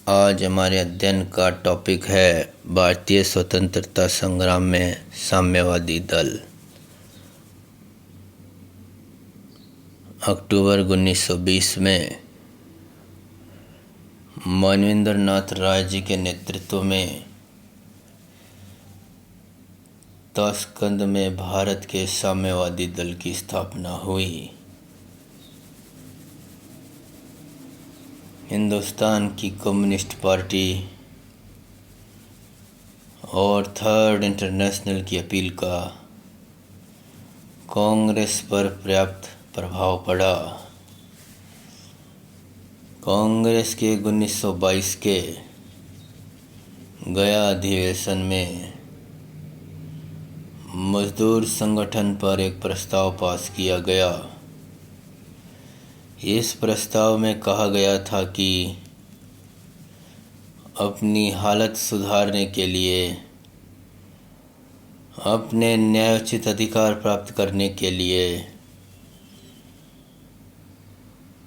आज हमारे अध्ययन का टॉपिक है भारतीय स्वतंत्रता संग्राम में साम्यवादी दल। अक्टूबर 1920 में मानवेंद्र नाथ राय जी के नेतृत्व में ताशकंद में भारत के साम्यवादी दल की स्थापना हुई। हिंदुस्तान की कम्युनिस्ट पार्टी और थर्ड इंटरनेशनल की अपील का कांग्रेस पर पर्याप्त प्रभाव पड़ा। कांग्रेस के 1922 के गया अधिवेशन में मजदूर संगठन पर एक प्रस्ताव पास किया गया। इस प्रस्ताव में कहा गया था कि अपनी हालत सुधारने के लिए, अपने न्यायोचित अधिकार प्राप्त करने के लिए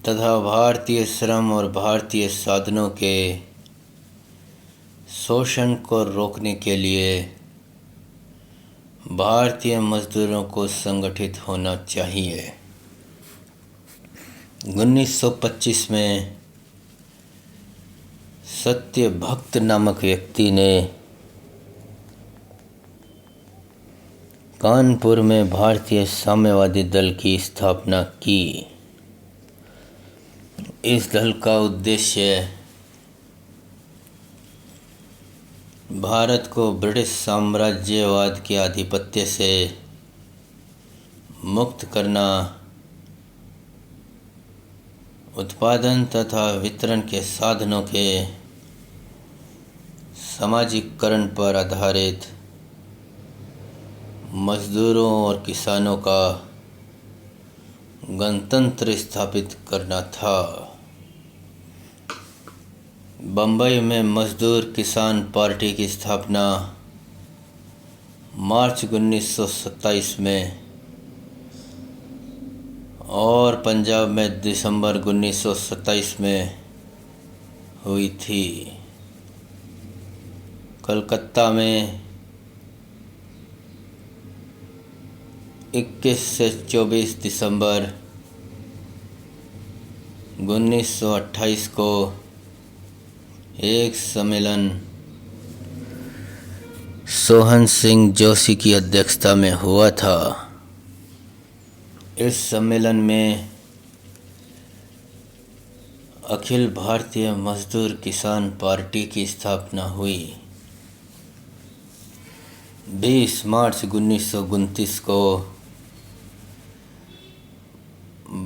तथा भारतीय श्रम और भारतीय साधनों के शोषण को रोकने के लिए भारतीय मजदूरों को संगठित होना चाहिए। 1925 में सत्यभक्त नामक व्यक्ति ने कानपुर में भारतीय साम्यवादी दल की स्थापना की। इस दल का उद्देश्य भारत को ब्रिटिश साम्राज्यवाद के आधिपत्य से मुक्त करना, उत्पादन तथा वितरण के साधनों के सामाजिकरण पर आधारित मजदूरों और किसानों का गणतंत्र स्थापित करना था। बंबई में मजदूर किसान पार्टी की स्थापना मार्च 1927 में और पंजाब में दिसंबर 1927 में हुई थी। कलकत्ता में 21 से 24 दिसंबर 1928 को एक सम्मेलन सोहन सिंह जोशी की अध्यक्षता में हुआ था। इस सम्मेलन में अखिल भारतीय मजदूर किसान पार्टी की स्थापना हुई। 20 मार्च 1929 को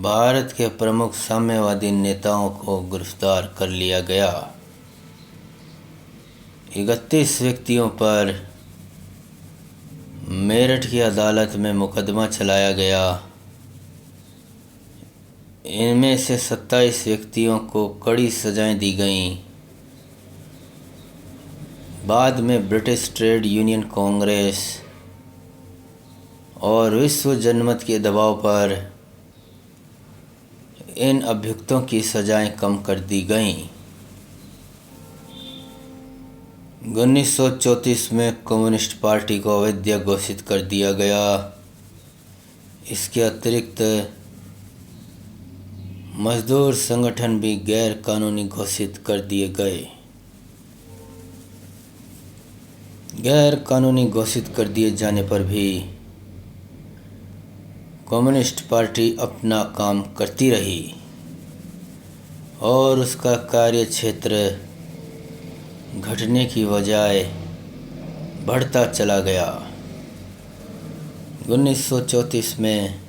भारत के प्रमुख साम्यवादी नेताओं को गिरफ्तार कर लिया गया। 31 व्यक्तियों पर मेरठ की अदालत में मुकदमा चलाया गया। इनमें से 27 व्यक्तियों को कड़ी सजाएं दी गईं। बाद में ब्रिटिश ट्रेड यूनियन कांग्रेस और विश्व जनमत के दबाव पर इन अभियुक्तों की सजाएं कम कर दी गईं। 1934 में कम्युनिस्ट पार्टी को अवैध घोषित कर दिया गया। इसके अतिरिक्त मजदूर संगठन भी गैर कानूनी घोषित कर दिए गए। गैर कानूनी घोषित कर दिए जाने पर भी कम्युनिस्ट पार्टी अपना काम करती रही और उसका कार्य क्षेत्र घटने की बजाय बढ़ता चला गया। 1934 में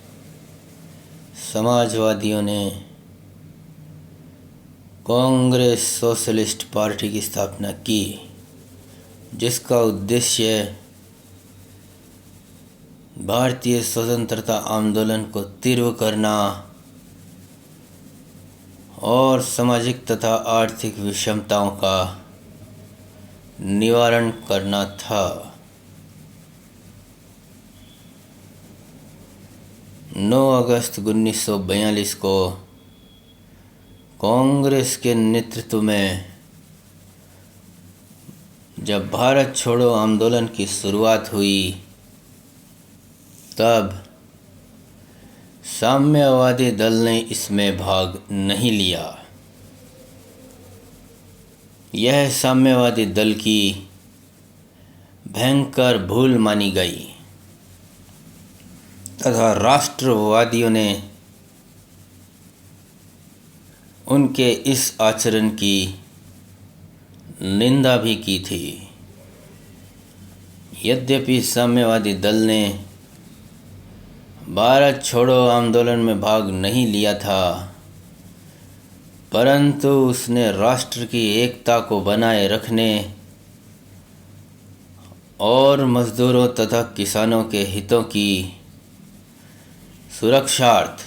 समाजवादियों ने कांग्रेस सोशलिस्ट पार्टी की स्थापना की, जिसका उद्देश्य भारतीय स्वतंत्रता आंदोलन को तीव्र करना और सामाजिक तथा आर्थिक विषमताओं का निवारण करना था। 9 अगस्त 1942 को कांग्रेस के नेतृत्व में जब भारत छोड़ो आंदोलन की शुरुआत हुई तब साम्यवादी दल ने इसमें भाग नहीं लिया। यह साम्यवादी दल की भयंकर भूल मानी गई तथा राष्ट्रवादियों ने उनके इस आचरण की निंदा भी की थी। यद्यपि साम्यवादी दल ने भारत छोड़ो आंदोलन में भाग नहीं लिया था, परंतु उसने राष्ट्र की एकता को बनाए रखने और मजदूरों तथा किसानों के हितों की सुरक्षार्थ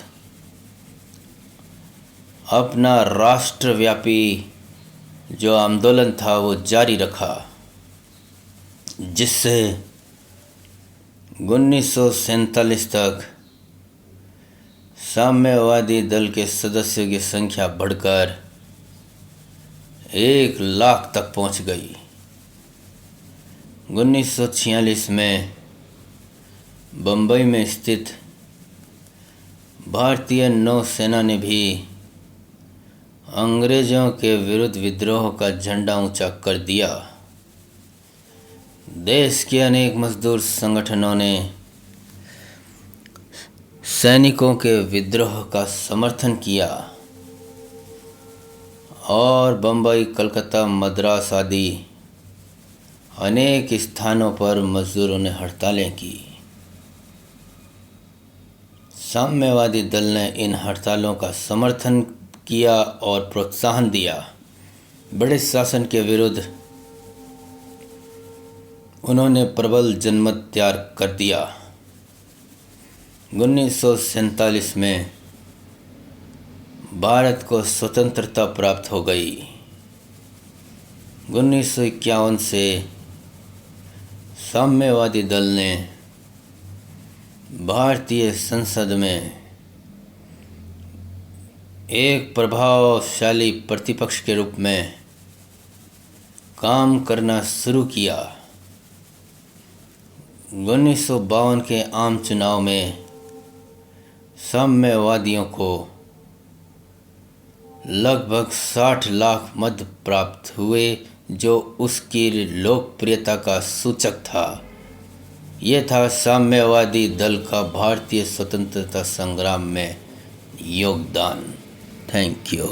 अपना राष्ट्रव्यापी जो आंदोलन था वो जारी रखा, जिससे 1947 तक साम्यवादी दल के सदस्यों की संख्या बढ़कर 1 लाख तक पहुंच गई। 1946 में बम्बई में स्थित भारतीय नौसेना ने भी अंग्रेज़ों के विरुद्ध विद्रोह का झंडा ऊंचा कर दिया। देश के अनेक मजदूर संगठनों ने सैनिकों के विद्रोह का समर्थन किया और बम्बई, कलकत्ता, मद्रास आदि अनेक स्थानों पर मजदूरों ने हड़तालें की। साम्यवादी दल ने इन हड़तालों का समर्थन किया और प्रोत्साहन दिया। ब्रिटिश शासन के विरुद्ध उन्होंने प्रबल जनमत तैयार कर दिया। 1947 में भारत को स्वतंत्रता प्राप्त हो गई। 1951 से साम्यवादी दल ने भारतीय संसद में एक प्रभावशाली प्रतिपक्ष के रूप में काम करना शुरू किया। 1952 के आम चुनाव में साम्यवादियों को लगभग 60 लाख मत प्राप्त हुए, जो उसकी लोकप्रियता का सूचक था। ये था साम्यवादी दल का भारतीय स्वतंत्रता संग्राम में योगदान। Thank you.